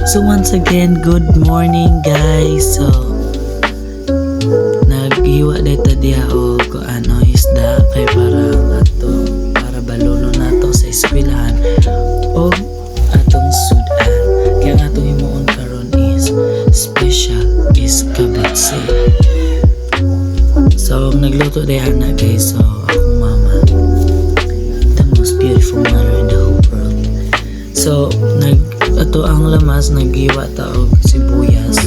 So once again, good morning guys. So naghiwa dito diha og ano isda kay para baluno nato sa eskwelahan og atong sudan. Kaya nga atong himuon karon is special iskabitsi. So nagluto diha na guys. So akong mama, the most beautiful mother in the whole world. So ato ang lamas naghiwa ta og sibuyas,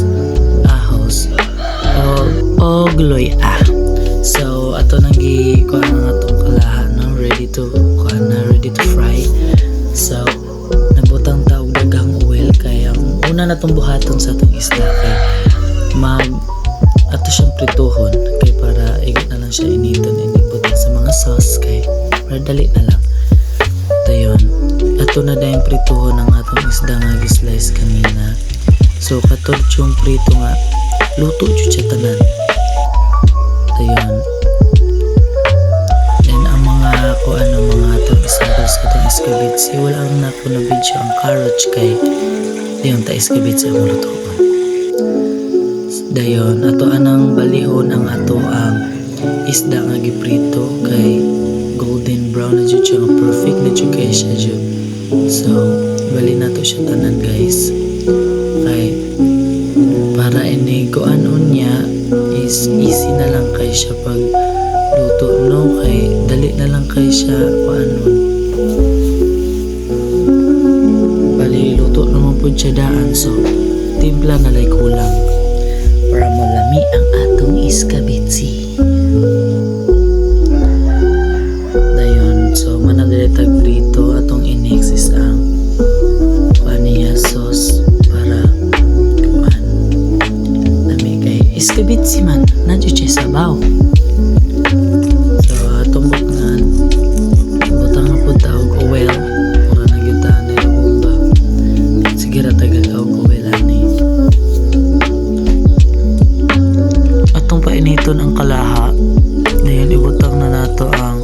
ahos, og loya. So ato nang kuha na atong kalaha no, ready to fry. So nabutang ta og daghang oil kay ang una natong buhaton sa atong isda kay ato siyang prituhon kay para igot na lang siya initon inibutang sa mga sauce kay para dali na lang. Dayon ato na dayong prituhon ang atong isda nga gi-slice kanina. So katod yung prito nga luto jud siya tanan. Dayon then ang mga mga atong isagos atong iskabitsi wala ang nako na video ang carrots kay dayon ta iskabitsi ang lutoon. Dayon ato anang balihon ang ato ang isda nga giprito kay golden brown na jud siya nga perfect na jud kay siya jud. So bali nato siya tanan guys kay para iniguanon niya is easy na lang kay siya pag luto no, kay dali na lang kay siya kuanon. Bali luto naman pud siya daan. So timpla na lay kulang para malami ang atong iskabitsi. Dayon so manadiretag prito atong i-next is ang niya sauce para kuan lami kay iskabitsi man na jud siya sabaw. So atong butang na pud ta og oil para nagyutan ni bomba. Sige ra taga og oil ani. Atong painiton ang kalaha. Dayon ibutang na nato ang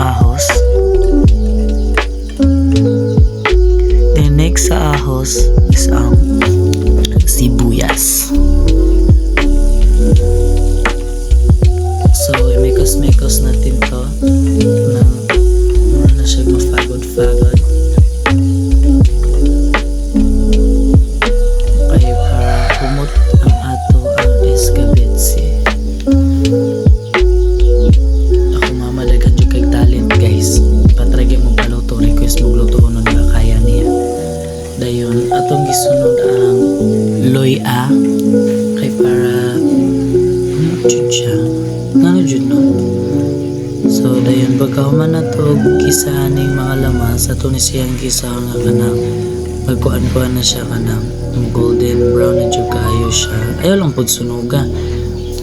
ahos. Then next sa ahos is ang sibuyas. So imekos-mekos natin to na mura na siya mafagod-fagod kaya para humot ang ato ang iskabitsi. Ako mama daghan jud kay talent guys, patrage mo paluto, request mo luto no di kaya niya. Dayon atong gisunod ang loya kay para jud siya nano jud no. So dayon bagaw man nato gisahan ning mga lamas ato ni siyang gisahan nga kanang magkuan-kuan na siya kanang golden brown na jud kayo siya. Ayaw lang pud sunuga,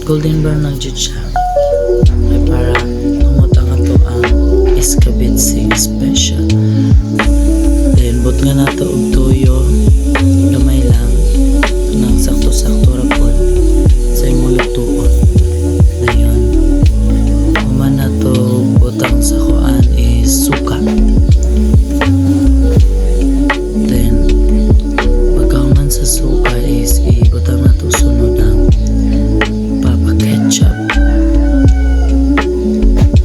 golden brown na jud siya kay para umutang ato ang iskabitsi special. Then but nga nato og toyo gamay lang nang sakto-sakto ra pod sa imong lutuon. Dayon human nato butang sa kuan is suka. Then pagkahuman sa suka is ibutang nato sunod ang papa ketchup.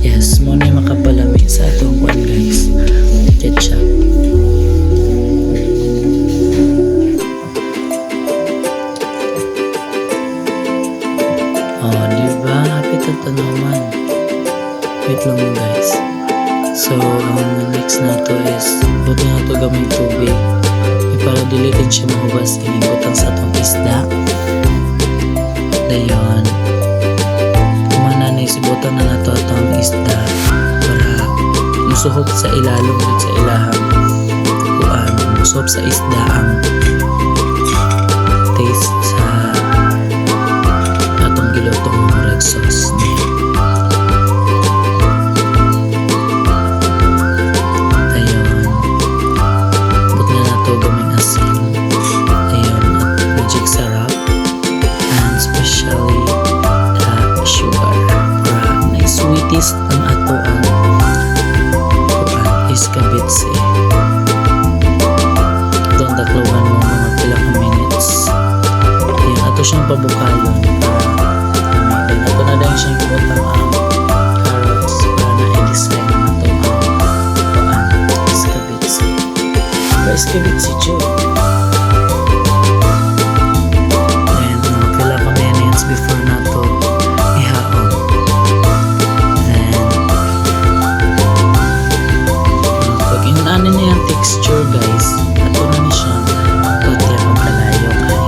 Yes, mo na makapalami sa atong kuan guys, ketchup. Diba? Happy to tanaman. Wait lang guys. So, ang next na to is buti na to gamay tubig. Para dilitin siya mahubas, inibutang sa itong isda. Dayon kumananis, ibutang na nato itong isda para musuhok sa ilalong dito sa ilahang kuan. Musuhok sa isda ang taste sa atong gilutong red sauce. Ayun, buti na nato gaming asin. Ayun, at magic sarap and especially sugar para na-sweetest ang ato ang iskabitsi. Don't takluhan mo pila ka minutes. Yan, ato siyang pabukalon para then ato na dahil siyang ibutang ang carrots para na i-design na ito ang iskabitsi. Ba iskabitsi Joe? Then mga pila ka minutes before na ito ihaon. Then pag inanin niya yung texture guys, ato na ni siya pati ang kalayo kay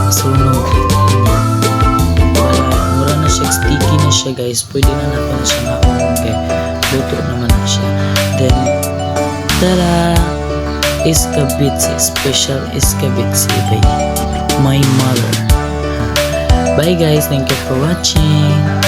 masunog. Mura na siya, sticky na siya guys, pwede na natin na siya haon kay luto naman na siya. Then tada! Iskabitsi, special iskabitsi by my mother. Bye guys, thank you for watching.